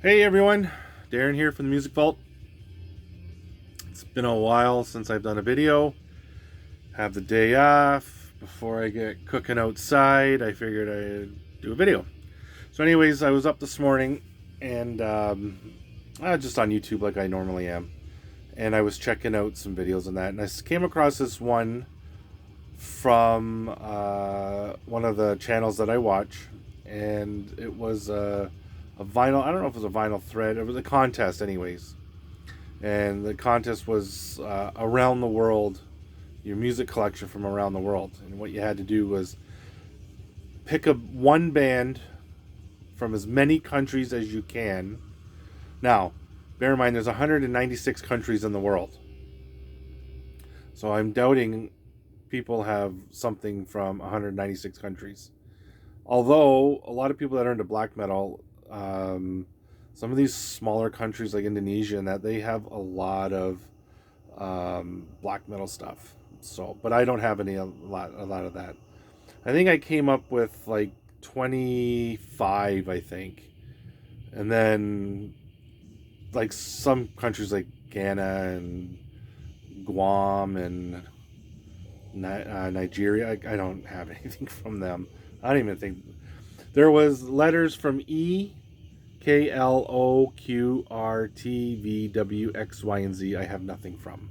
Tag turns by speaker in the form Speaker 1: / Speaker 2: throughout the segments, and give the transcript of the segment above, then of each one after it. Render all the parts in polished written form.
Speaker 1: Hey everyone, Darren here from the Music Vault. It's been a while since I've done a video. Have the day off before I get cooking outside. I figured I'd do a video. So anyways, I was up this morning and just on YouTube like I normally am. And I was checking out some videos on that. And I came across this one from one of the channels that I watch. And it was a vinyl, I don't know if it was a vinyl thread, it was a contest anyways. And the contest was around the world, your music collection from around the world. And what you had to do was pick one band from as many countries as you can. Now, bear in mind there's 196 countries in the world. So I'm doubting people have something from 196 countries. Although a lot of people that are into black metal, some of these smaller countries like Indonesia and that, they have a lot of black metal stuff. So, but I don't have a lot of that. I think I came up with like 25, I think, and then like some countries like Ghana and Guam and Nigeria. I don't have anything from them. I don't even think there was letters from E, K, L, O, Q, R, T, V, W, X, Y, and Z. I have nothing from.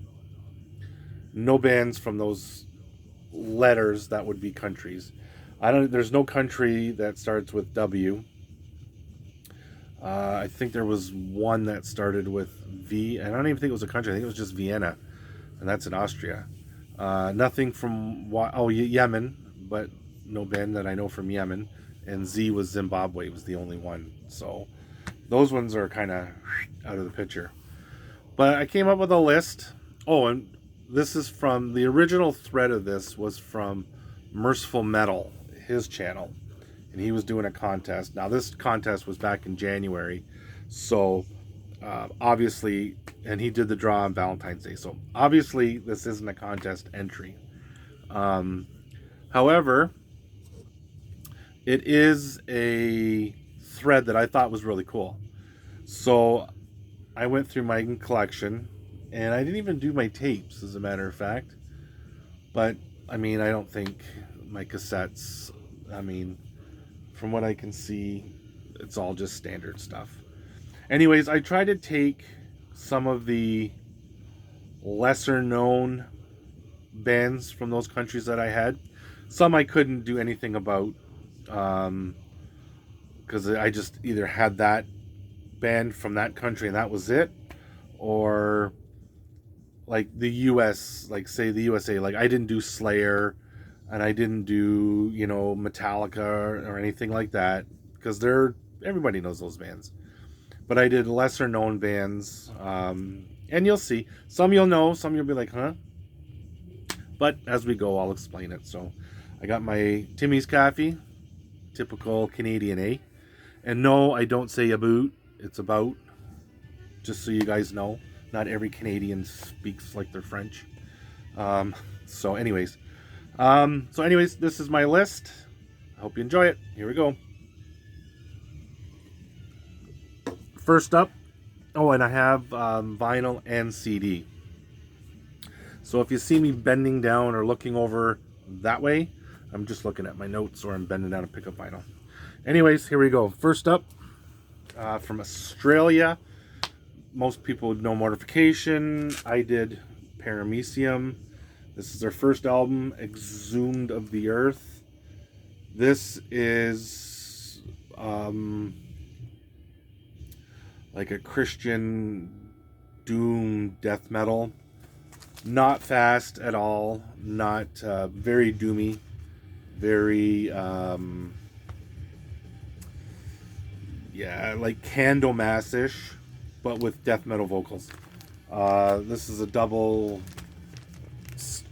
Speaker 1: No bands from those letters that would be countries. There's no country that starts with W. I think there was one that started with V. I don't even think it was a country. I think it was just Vienna, and that's in Austria. Nothing from Yemen, but no band that I know from Yemen. And Z was Zimbabwe, was the only one. So those ones are kind of out of the picture. But I came up with a list. Oh, and this is from the original thread of this was from Mercyful Metal, his channel. And he was doing a contest. Now this contest was back in January. So obviously, and he did the draw on Valentine's Day. So obviously this isn't a contest entry. However, it is a thread that I thought was really cool. So I went through my collection, and I didn't even do my tapes, as a matter of fact. But, I mean, I don't think my cassettes, I mean, from what I can see, it's all just standard stuff. Anyways, I tried to take some of the lesser known bands from those countries that I had. Some I couldn't do anything about, because I just either had that band from that country and that was it, or like the US, like say the USA, like I didn't do Slayer and I didn't do, Metallica or anything like that, because everybody knows those bands. But I did lesser known bands, and you'll see, some you'll know, some you'll be like, huh? But as we go, I'll explain it. So I got my Timmy's coffee, typical Canadian, eh? And no, I don't say about, it's about, just so you guys know. Not every Canadian speaks like they're French. So anyways, this is my list. I hope you enjoy it. Here we go. First up, and I have vinyl and CD. So if you see me bending down or looking over that way, I'm just looking at my notes, or I'm bending down to pick up vinyl. Anyways, here we go. First up, from Australia, most people would know Mortification. I did Paramecium. This is their first album, Exhumed of the Earth. This is like a Christian doom death metal. Not fast at all. Not very doomy. Very like Candlemass-ish, but with death metal vocals. This is a double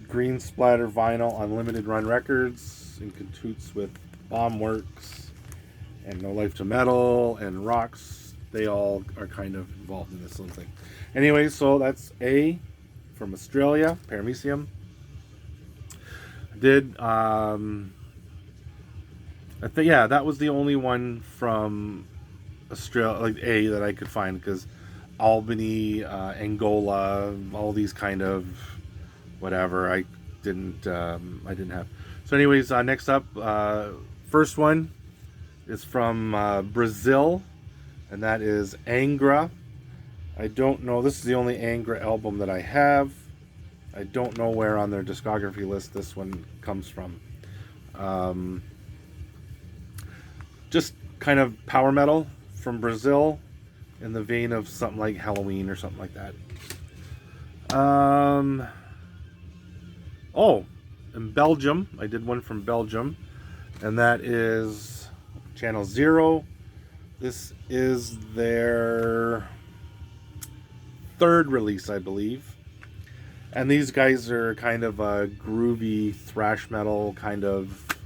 Speaker 1: green splatter vinyl on Limited Run Records, in cahoots with Bombworks and No Life to Metal and Rocks. They all are kind of involved in this little thing. Anyway, so that's A from Australia, Paramecium. I did I think, yeah, that was the only one from Australia, like that I could find, because Albany, Angola, all these kind of whatever I didn't have. So anyways, next up, first one is from Brazil, and that is Angra. I don't know, this is the only Angra album that I have. I don't know where on their discography list this one comes from. Just kind of power metal from Brazil, in the vein of something like Halloween or something like that. Oh, in Belgium, I did one from Belgium, and that is Channel Zero. This is their third release, I believe. And these guys are kind of a groovy thrash metal kind of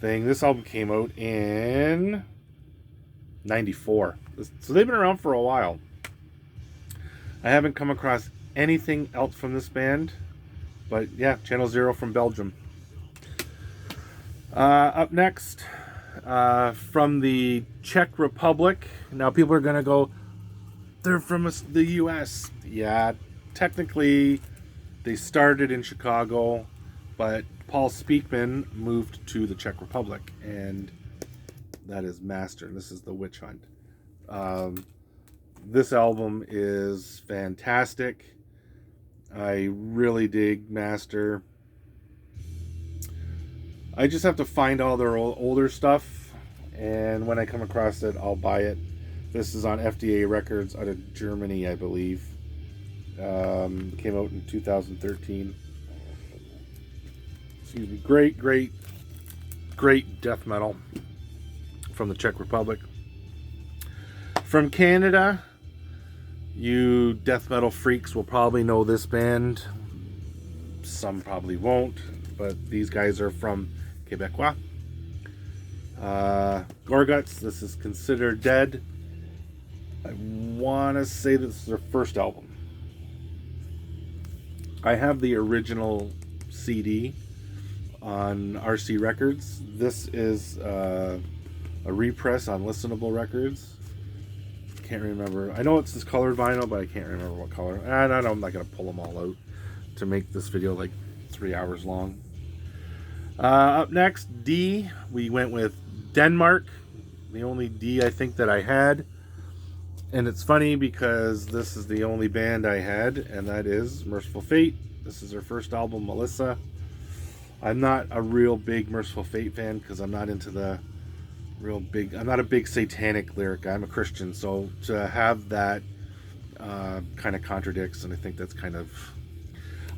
Speaker 1: thing. This album came out in 94. So they've been around for a while. I haven't come across anything else from this band. But yeah, Channel Zero from Belgium. Up next, from the Czech Republic. Now people are going to go, they're from the US. Yeah, technically they started in Chicago, but Paul Speakman moved to the Czech Republic, and that is Master. This is The Witch Hunt. This album is fantastic. I really dig Master. I just have to find all their older stuff, and when I come across it, I'll buy it. This is on FDA Records out of Germany, I believe. Came out in 2013. Excuse me. Great death metal from the Czech Republic. From Canada, you death metal freaks will probably know this band. Some probably won't, but these guys are from Quebecois. Gorguts, this is Considered Dead. I want to say this is their first album. I have the original CD on RC Records. This is a repress on Listenable Records. Can't remember. I know it's this colored vinyl, but I can't remember what color. And I know I'm not going to pull them all out to make this video like 3 hours long. Up next, D. We went with Denmark. The only D I think that I had. And it's funny because this is the only band I had, and that is Mercyful Fate. This is their first album, Melissa. I'm not a real big Mercyful Fate fan because I'm not into the I'm not a big satanic lyric. I'm a Christian, so to have that kind of contradicts, and I think that's kind of...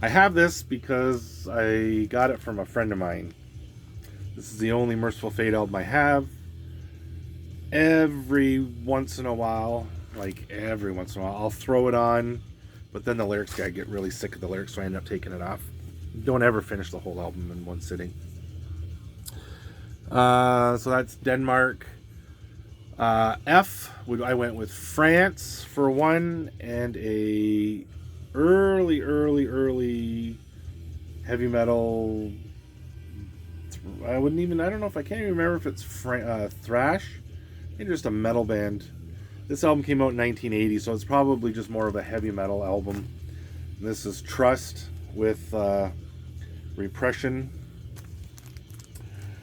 Speaker 1: I have this because I got it from a friend of mine. This is the only Mercyful Fate album I have. Every once in a while, I'll throw it on, but then the lyrics, I get really sick of the lyrics, so I end up taking it off. Don't ever finish the whole album in one sitting. So that's Denmark. F, I went with France for one, and a early heavy metal. I don't know if I can't even remember if it's thrash. Maybe just a metal band. This album came out in 1980, so it's probably just more of a heavy metal album. And this is Trust with Repression.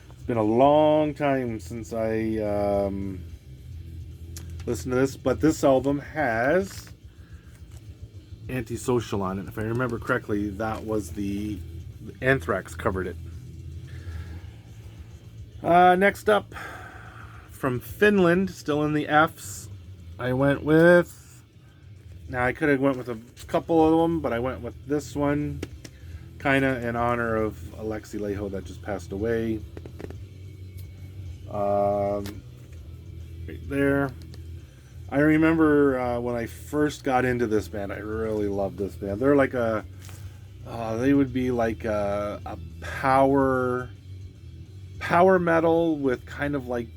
Speaker 1: It's been a long time since I listened to this, but this album has Antisocial on it. If I remember correctly, that was the Anthrax covered it. Next up, from Finland, still in the Fs, I went with... Now, I could have went with a couple of them, but I went with this one, kind of in honor of Alexi Laiho that just passed away. Right there. I remember when I first got into this band, I really loved this band. They're like they would be like a power metal with kind of like,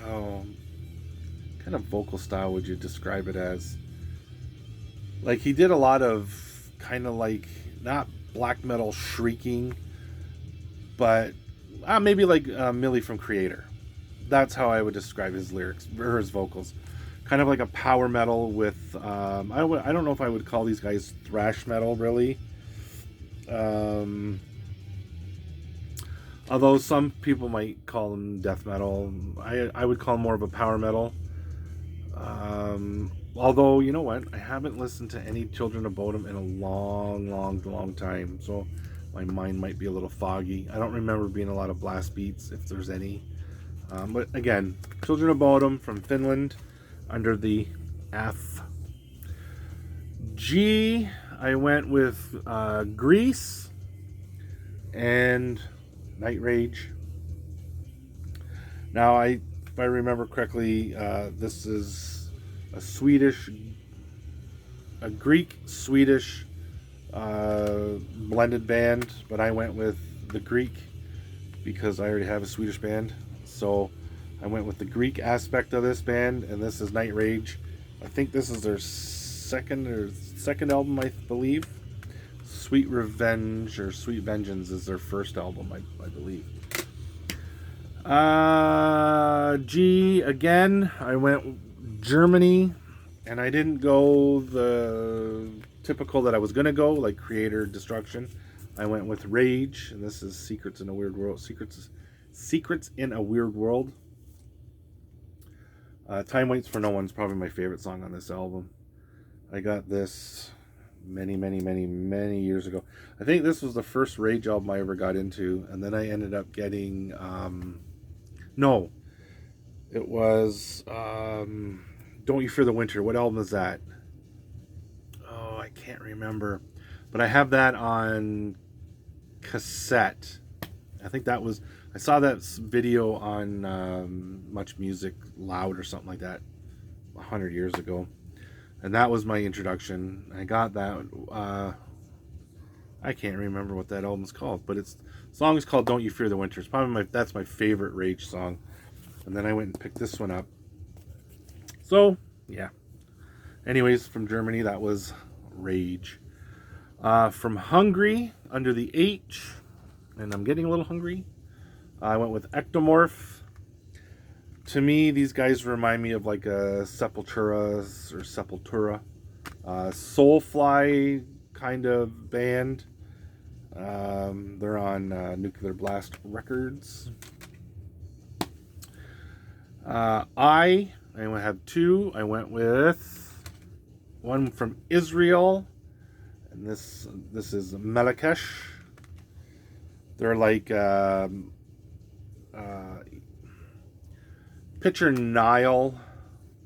Speaker 1: kind of vocal style would you describe it as? Like, he did a lot of kind of like, not black metal shrieking, but maybe like Millie from Creator. That's how I would describe his lyrics or his vocals. Kind of like a power metal with I don't know if I would call these guys thrash metal really. Although some people might call them death metal, I would call them more of a power metal. Although, you know what, I haven't listened to any Children of Bodom in a long time, so my mind might be a little foggy. I don't remember being a lot of blast beats, if there's any. But again, Children of Bodom from Finland, under the F. G, I went with Grease and Night Rage. Now, if I remember correctly, this is a Greek-Swedish blended band, but I went with the Greek because I already have a Swedish band. So I went with the Greek aspect of this band, and this is Night Rage. I think this is their second album, I believe. Sweet Revenge or Sweet Vengeance is their first album, I believe. G, again, I went Germany, and I didn't go the typical that I was going to go, like Creator, Destruction. I went with Rage, and this is Secrets in a Weird World. Secrets in a Weird World. Time Waits for No One's probably my favorite song on this album. I got this many years ago. I think this was the first Rage album I ever got into, and then I ended up getting no, it was Don't You Fear the Winter. What album is that? Oh, I can't remember, but I have that on cassette. I think that was, I saw that video on Much Music Loud or something like that 100 years ago, and that was my introduction. I got that. I can't remember what that album's called, but the song is called Don't You Fear the Winter. It's probably that's my favorite Rage song. And then I went and picked this one up. So, yeah. Anyways, from Germany, that was Rage. From Hungary, under the H, and I'm getting a little hungry, I went with Ectomorph. To me, these guys remind me of like a Sepultura, Soulfly kind of band. They're on Nuclear Blast Records. I have two. I went with one from Israel, and this is Malakash. They're like picture Nile,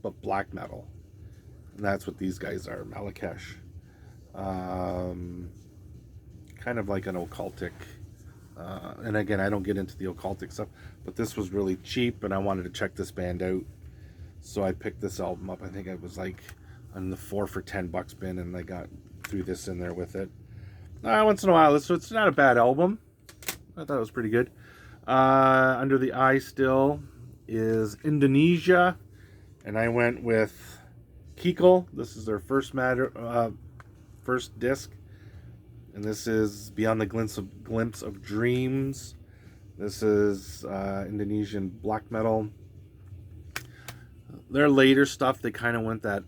Speaker 1: but black metal, and that's what these guys are. Malakash, kind of like an occultic. And again, I don't get into the occultic stuff, but this was really cheap, and I wanted to check this band out, so I picked this album up. I think it was like on the 4 for $10 bin, and I threw this in there with it. Once in a while, so it's not a bad album. I thought it was pretty good. Under the eye still is Indonesia, and I went with Kikil. This is their first disc. And this is Beyond the Glimpse of Dreams. This is Indonesian black metal. Their later stuff, they kind of went that,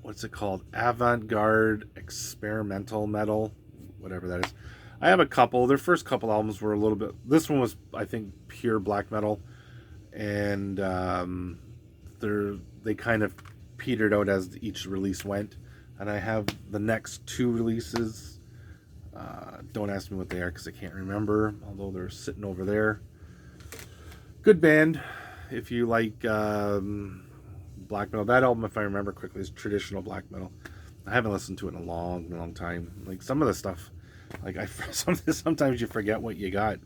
Speaker 1: what's it called? Avant-garde experimental metal, whatever that is. I have a couple. Their first couple albums were a little bit, this one was, I think, pure black metal. And they kind of petered out as each release went. And I have the next two releases. Don't ask me what they are because I can't remember, although they're sitting over there. Good band if you like black metal. That album, if I remember quickly, is traditional black metal. I haven't listened to it in a long time. Like some of the stuff, like sometimes you forget what you got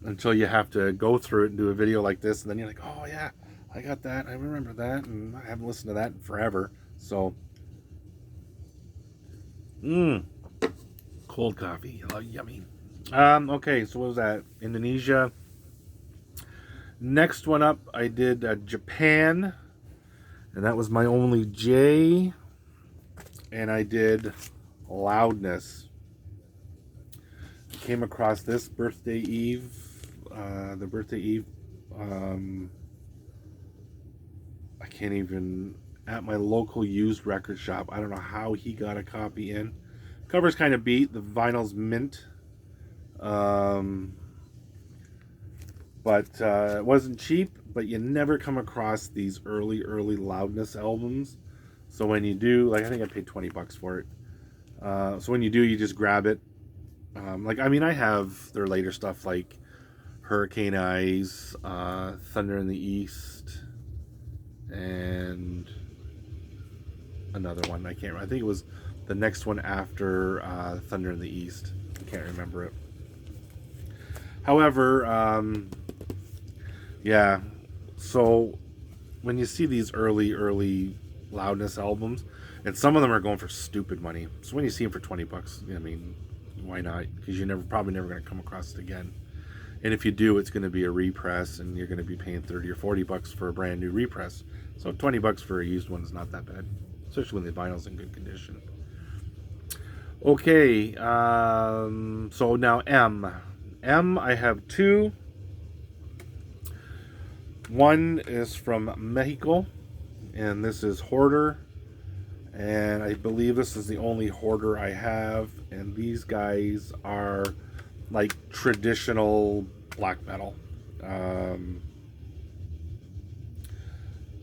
Speaker 1: until you have to go through it and do a video like this, and then you're like, oh yeah, I got that, I remember that, and I haven't listened to that in forever. So cold coffee, yummy. Okay, so what was that? Indonesia. Next one up, I did Japan, and that was my only J. And I did Loudness. I came across this Birthday Eve, the Birthday Eve I can't even, at my local used record shop, I don't know how he got a copy in. Cover's kind of beat. The vinyl's mint. But it wasn't cheap, but you never come across these early Loudness albums. So when you do, like, I think I paid $20 for it. So when you do, you just grab it. I have their later stuff like Hurricane Eyes, Thunder in the East, and another one. I can't remember. I think it was the next one after Thunder in the East. I can't remember it. However, yeah, so when you see these early Loudness albums, and some of them are going for stupid money. So when you see them for $20, I mean, why not? Because you're probably never going to come across it again. And if you do, it's going to be a repress, and you're going to be paying $30 or $40 for a brand new repress. So $20 for a used one is not that bad, especially when the vinyl's in good condition. Okay, so now M, I have two. One is from Mexico, and this is Hoarder. And I believe this is the only Hoarder I have. And these guys are like traditional black metal.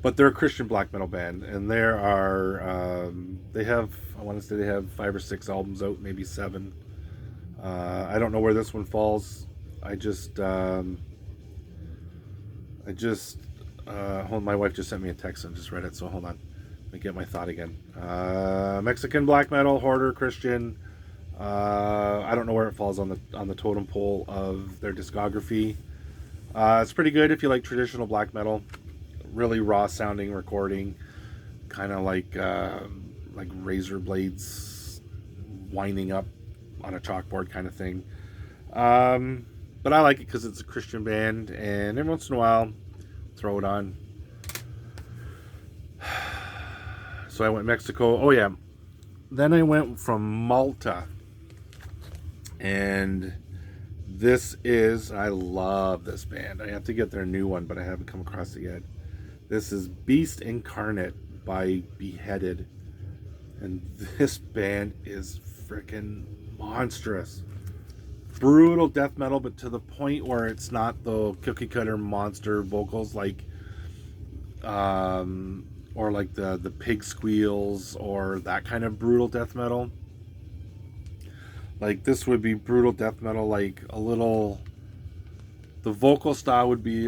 Speaker 1: But they're a Christian black metal band. And there are, I want to say they have 5 or 6 albums out, maybe 7. I don't know where this one falls. My wife just sent me a text and just read it, so hold on. Let me get my thought again. Mexican black metal, Hoarder, Christian. I don't know where it falls on the totem pole of their discography. It's pretty good if you like traditional black metal, really raw sounding recording, kind of like razor blades winding up on a chalkboard kind of thing. But I like it because it's a Christian band, and every once in a while, throw it on. So I went Mexico. Oh yeah. Then I went from Malta. And I love this band. I have to get their new one, but I haven't come across it yet. This is Beast Incarnate by Beheaded. And this band is freaking monstrous. Brutal death metal, but to the point where it's not the cookie cutter monster vocals like or like the pig squeals or that kind of brutal death metal. Like this would be brutal death metal, like a little, the vocal style would be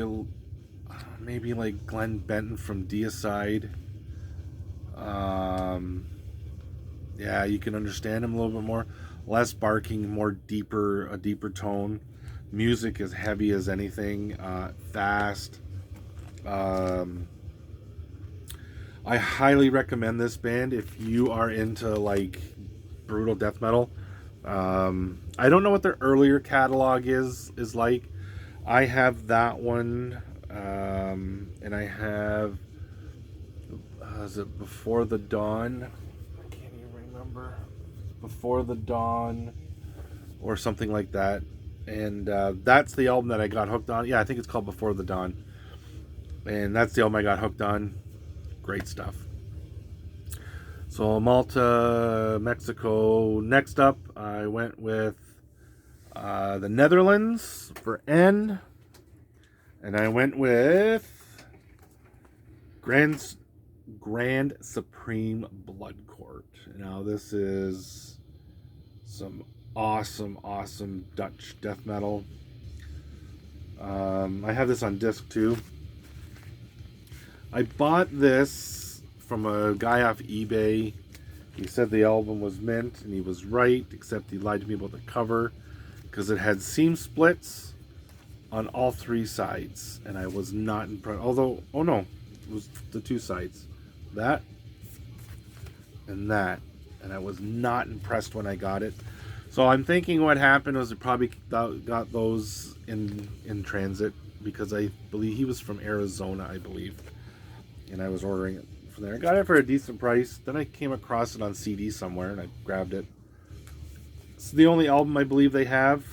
Speaker 1: maybe like Glenn Benton from Deicide. Yeah, you can understand him a little bit more. Less barking, a deeper tone. Music as heavy as anything, fast. I highly recommend this band if you are into like brutal death metal. I don't know what their earlier catalog is like. I have that one, and I have, is it Before the Dawn? I can't even remember. Before the Dawn or something like that. And that's the album that I got hooked on. Yeah, I think it's called Before the Dawn. And that's the album I got hooked on. Great stuff. So Malta, Mexico. Next up, I went with the Netherlands for N. And I went with Grand Supreme Blood Court. Now this is some awesome Dutch death metal. I have this on disc too. I bought this from a guy off eBay. He said the album was mint, and he was right, except he lied to me about the cover because it had seam splits on all 3 sides, and I was not impressed. Although, oh no, it was the 2 sides, that and that, and I was not impressed when I got it. So I'm thinking what happened was it probably got those in transit, because I believe he was from Arizona, I believe, and I was ordering it from there. I got it for a decent price. Then I came across it on CD somewhere, and I grabbed it. It's the only album I believe they have.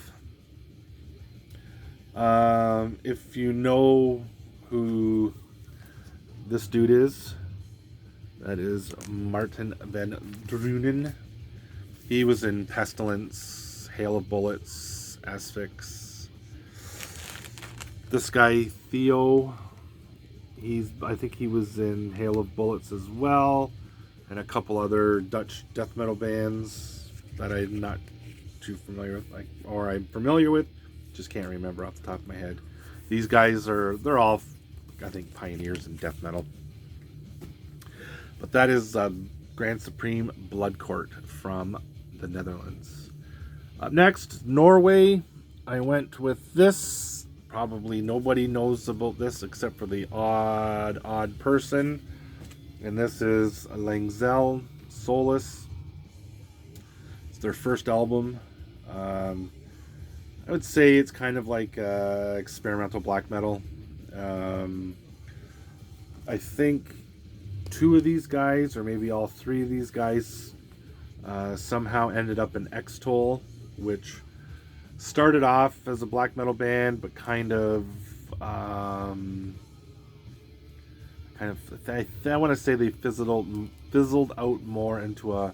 Speaker 1: If you know who this dude is. That is Martin van Duren. He was in Pestilence, Hail of Bullets, Asphyx. This guy, Theo, I think he was in Hail of Bullets as well, and a couple other Dutch death metal bands that I'm not too familiar with, or I'm familiar with, just can't remember off the top of my head. These guys they're all, I think, pioneers in death metal. But that is Grand Supreme Blood Court from the Netherlands. Up next, Norway. I went with this. Probably nobody knows about this except for the odd person. And this is Lanzell Solas. It's their first album. I would say it's kind of like experimental black metal. I think two of these guys, or maybe all three of these guys, somehow ended up in Extol, which started off as a black metal band, but I want to say they fizzled out more into a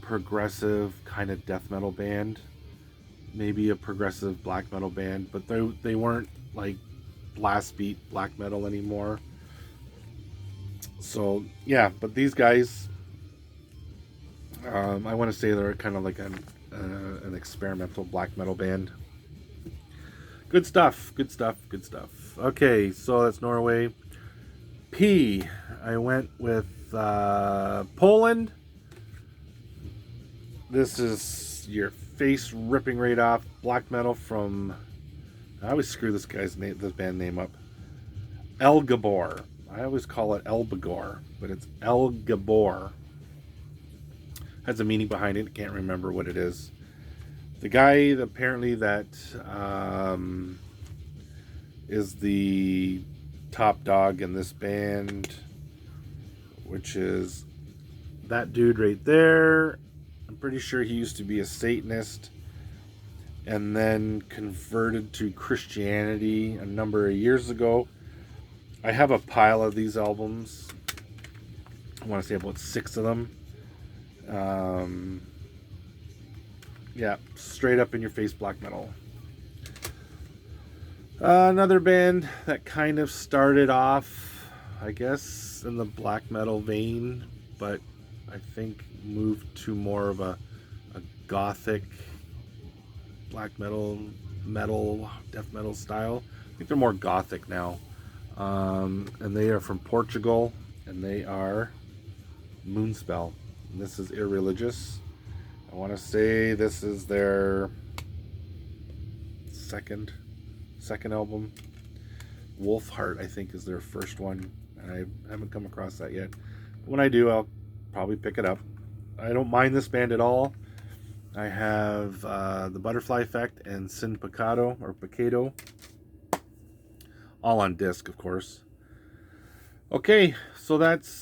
Speaker 1: progressive kind of death metal band, maybe a progressive black metal band, but they weren't like blast beat black metal anymore. So yeah, but these guys, I want to say they're kind of like an experimental black metal band. Good stuff. Okay, so that's Norway. P, I went with Poland. This is your face ripping right off black metal from, I always screw this band name up, El Gabor. I always call it El Bagor, but it's El Gabor. Has a meaning behind it. Can't remember what it is. The guy apparently that is the top dog in this band, which is that dude right there. I'm pretty sure he used to be a Satanist and then converted to Christianity a number of years ago. I have a pile of these albums. I want to say about 6 of them. Yeah, straight up in your face black metal. Another band that kind of started off, I guess, in the black metal vein, but I think moved to more of a gothic black metal, death metal style. I think they're more gothic now. And they are from Portugal, and they are Moonspell. And this is Irreligious. I want to say this is their second album. Wolfheart, I think, is their first one, and I haven't come across that yet. But when I do, I'll probably pick it up. I don't mind this band at all. I have the Butterfly Effect and Sin Pecado, all on disc, of course. Okay, so that's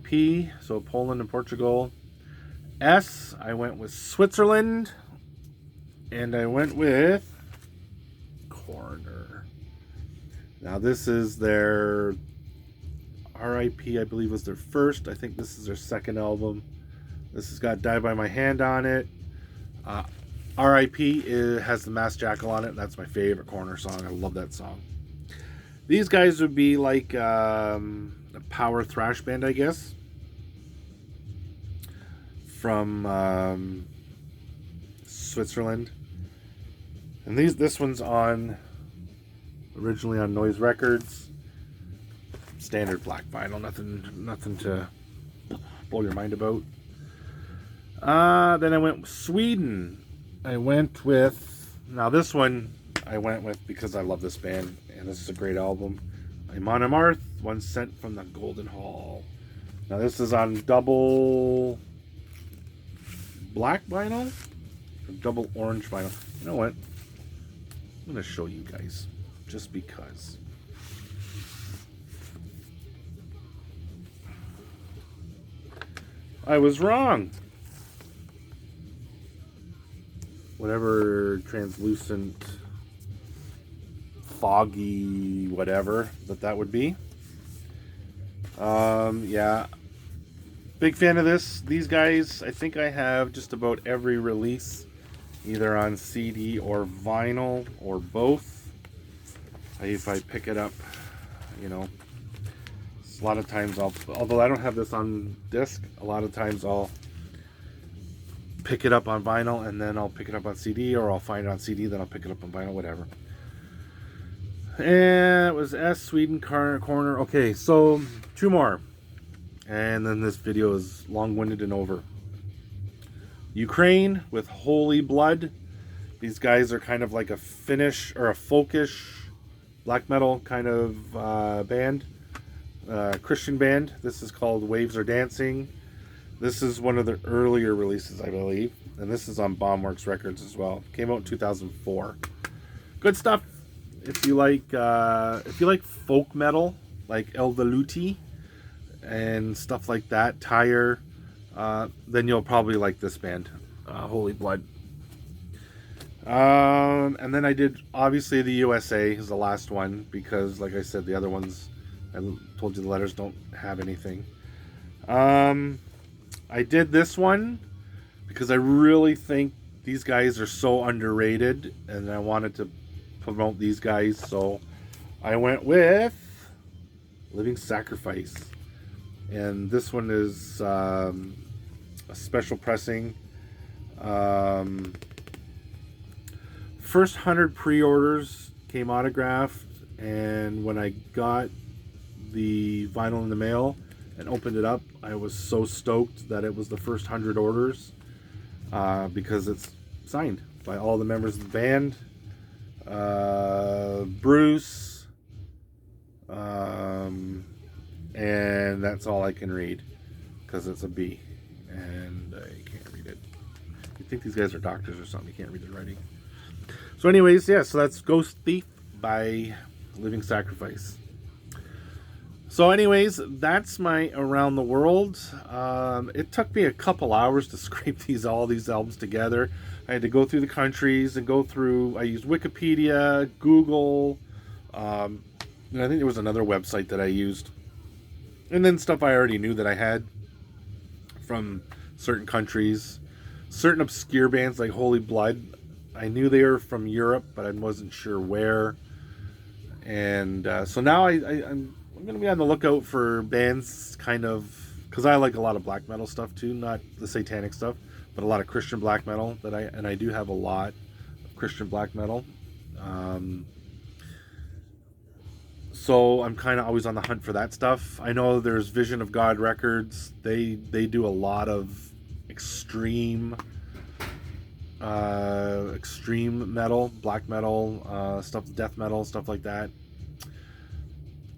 Speaker 1: P, so Poland and Portugal. S, I went with Switzerland, and I went with Hoarder. Now this is their R.I.P. I believe was their first. I think this is their second album. This has got Die By My Hand on it. R.I.P. has the Masked Jackal on it. That's my favorite Corner song. I love that song. These guys would be like a power thrash band, I guess, from Switzerland. And this one's originally on Noise Records. Standard black vinyl, nothing to blow your mind about. Then I went with Sweden. I went with, now this one I went with because I love this band, and this is a great album. Amon Amarth, One Sent from the Golden Hall. Now this is on double black vinyl, or double orange vinyl. You know what? I'm going to show you guys, just because. I was wrong. Whatever translucent foggy whatever that would be. Yeah, big fan of this. These guys, I think I have just about every release, either on CD or vinyl or both. If I pick it up, you know, a lot of times although I don't have this on disc, a lot of times I'll pick it up on vinyl and then I'll pick it up on CD, or I'll find it on CD, then I'll pick it up on vinyl, whatever. And it was S, Sweden, Corner. Okay, so 2 more. And then this video is long-winded and over. Ukraine with Holy Blood. These guys are kind of like a Finnish or a folkish black metal kind of band. Christian band. This is called Waves Are Dancing. This is one of the earlier releases, I believe. And this is on Bombworks Records as well. Came out in 2004. Good stuff. If you like folk metal, like El Veluti and stuff like that, Tyre, then you'll probably like this band, Holy Blood. And then I did, obviously, the USA is the last one, because, like I said, the other ones, I told you the letters don't have anything. I did this one because I really think these guys are so underrated, and I wanted to promote these guys, so I went with Living Sacrifice. And this one is a special pressing. First 100 pre-orders came autographed, and when I got the vinyl in the mail and opened it up, I was so stoked that it was the first 100 orders, because it's signed by all the members of the band. Bruce, and that's all I can read, because it's a B, and I can't read it. You think these guys are doctors or something, you can't read their writing. So anyways, yeah, so that's Ghost Thief by Living Sacrifice. So anyways, that's my Around the World. It took me a couple hours to scrape all these albums together. I had to go through the countries and go through, I used Wikipedia, Google, and I think there was another website that I used. And then stuff I already knew that I had from certain countries. Certain obscure bands like Holy Blood, I knew they were from Europe, but I wasn't sure where. And so now I'm going to be on the lookout for bands kind of, because I like a lot of black metal stuff too, not the satanic stuff, but a lot of Christian black metal and I do have a lot of Christian black metal. So I'm kind of always on the hunt for that stuff. I know there's Vision of God Records. They do a lot of extreme metal, black metal, stuff, death metal, stuff like that.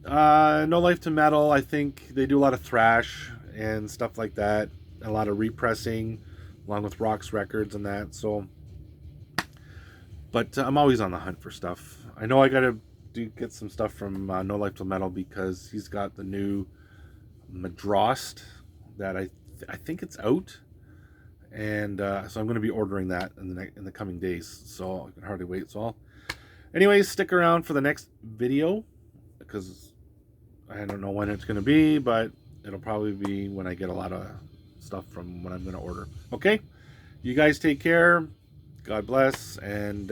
Speaker 1: No Life to Metal, I think they do a lot of thrash and stuff like that, a lot of repressing along with Rocks Records and that. So, but I'm always on the hunt for stuff. I know I gotta get some stuff from No Life to Metal, because he's got the new Madrost that I think it's out, and so I'm going to be ordering that in the coming days, so I can hardly wait. So anyways, stick around for the next video, because I don't know when it's going to be, but it'll probably be when I get a lot of stuff from what I'm going to order. Okay, you guys take care, God bless, and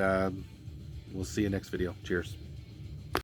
Speaker 1: we'll see you next video. Cheers.